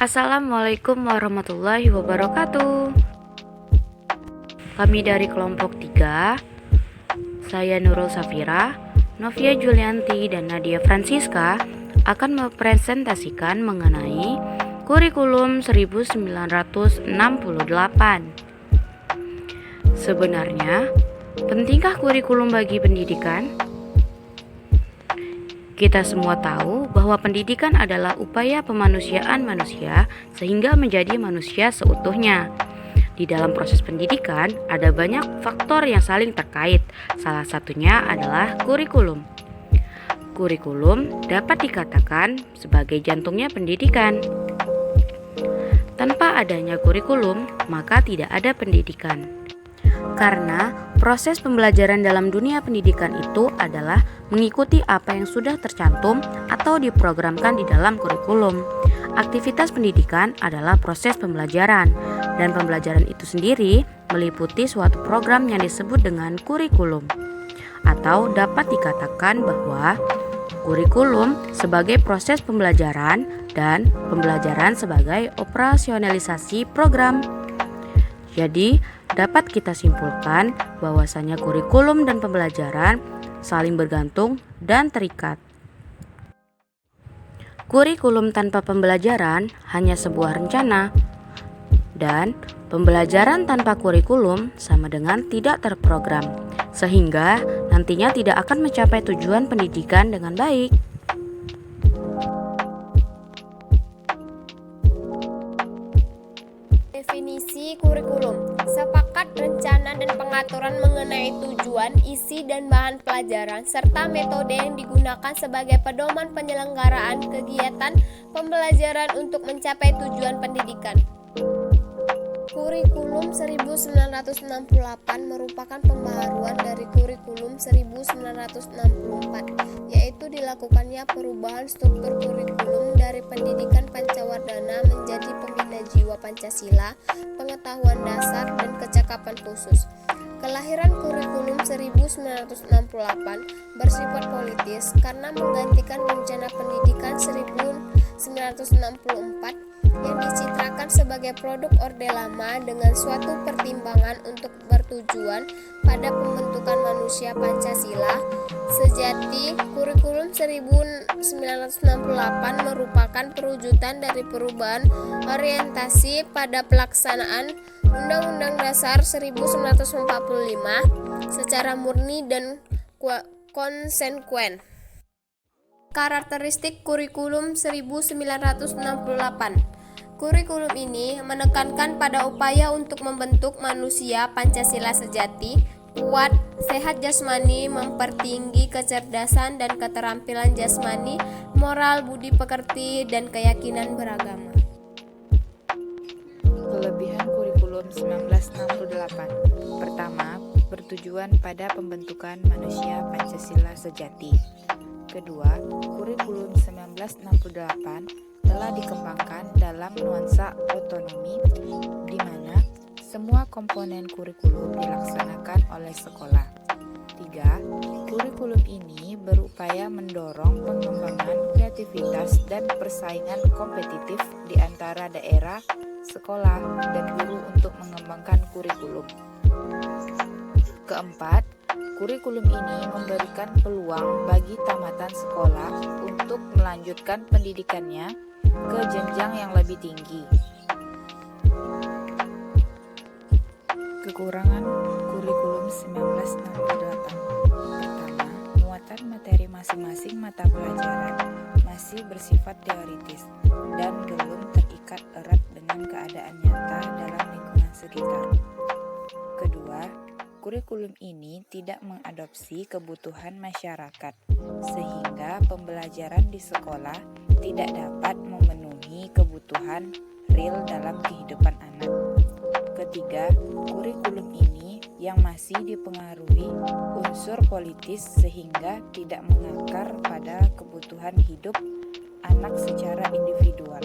Assalamualaikum warahmatullahi wabarakatuh. Kami dari kelompok 3, saya Nurul Safira, Novia Julianti, dan Nadia Francisca akan mempresentasikan mengenai kurikulum 1968. Sebenarnya, pentingkah kurikulum bagi pendidikan? Kita semua tahu bahwa pendidikan adalah upaya pemanusiaan manusia sehingga menjadi manusia seutuhnya. Di dalam proses pendidikan ada banyak faktor yang saling terkait. Salah satunya adalah kurikulum. Kurikulum dapat dikatakan sebagai jantungnya pendidikan. Tanpa adanya kurikulum, maka tidak ada pendidikan. Karena proses pembelajaran dalam dunia pendidikan itu adalah mengikuti apa yang sudah tercantum atau diprogramkan di dalam kurikulum. Aktivitas pendidikan adalah proses pembelajaran, dan pembelajaran itu sendiri meliputi suatu program yang disebut dengan kurikulum. Atau dapat dikatakan bahwa kurikulum sebagai proses pembelajaran dan pembelajaran sebagai operasionalisasi program. Jadi, dapat kita simpulkan bahwasanya kurikulum dan pembelajaran saling bergantung dan terikat. Kurikulum tanpa pembelajaran hanya sebuah rencana, dan pembelajaran tanpa kurikulum sama dengan tidak terprogram, sehingga nantinya tidak akan mencapai tujuan pendidikan dengan baik. Definisi kurikulum: sepakat rencana dan pengaturan mengenai tujuan, isi dan bahan pelajaran, serta metode yang digunakan sebagai pedoman penyelenggaraan kegiatan pembelajaran untuk mencapai tujuan pendidikan. Kurikulum 1968 merupakan pembaharuan dari kurikulum 1964, yaitu dilakukannya perubahan struktur kurikulum dari pendidikan Pancawardhana menjadi pembina jiwa Pancasila, pengetahuan dasar, dan kecakapan khusus. Kelahiran kurikulum 1968 bersifat politis karena menggantikan rencana pendidikan 1964 yang dicitrakan sebagai produk Orde Lama dengan suatu pertimbangan untuk bertujuan pada pembentukan manusia Pancasila sejati. Kurikulum 1968 merupakan perwujudan dari perubahan orientasi pada pelaksanaan Undang-Undang Dasar 1945 secara murni dan konsekuen. Karakteristik kurikulum 1968. Kurikulum ini menekankan pada upaya untuk membentuk manusia Pancasila sejati, kuat, sehat jasmani, mempertinggi kecerdasan dan keterampilan jasmani, moral, budi pekerti, dan keyakinan beragama. Kelebihan kurikulum 1968. Pertama, bertujuan pada pembentukan manusia Pancasila sejati. Kedua, kurikulum 1968 telah dikembangkan dalam nuansa otonomi, di mana semua komponen kurikulum dilaksanakan oleh sekolah. Tiga, kurikulum ini berupaya mendorong pengembangan kreativitas dan persaingan kompetitif di antara daerah, sekolah, dan guru untuk mengembangkan kurikulum. Keempat, kurikulum ini memberikan peluang bagi tamatan sekolah untuk melanjutkan pendidikannya ke jenjang yang lebih tinggi. Kekurangan kurikulum 1968. Pertama, muatan materi masing-masing mata pelajaran masih bersifat teoritis dan belum terikat erat dengan keadaan nyata dalam lingkungan sekitar. Kedua, kurikulum ini tidak mengadopsi kebutuhan masyarakat, sehingga pembelajaran di sekolah tidak dapat memenuhi kebutuhan real dalam kehidupan anak. Ketiga, kurikulum ini yang masih dipengaruhi unsur politis sehingga tidak mengakar pada kebutuhan hidup anak secara individual.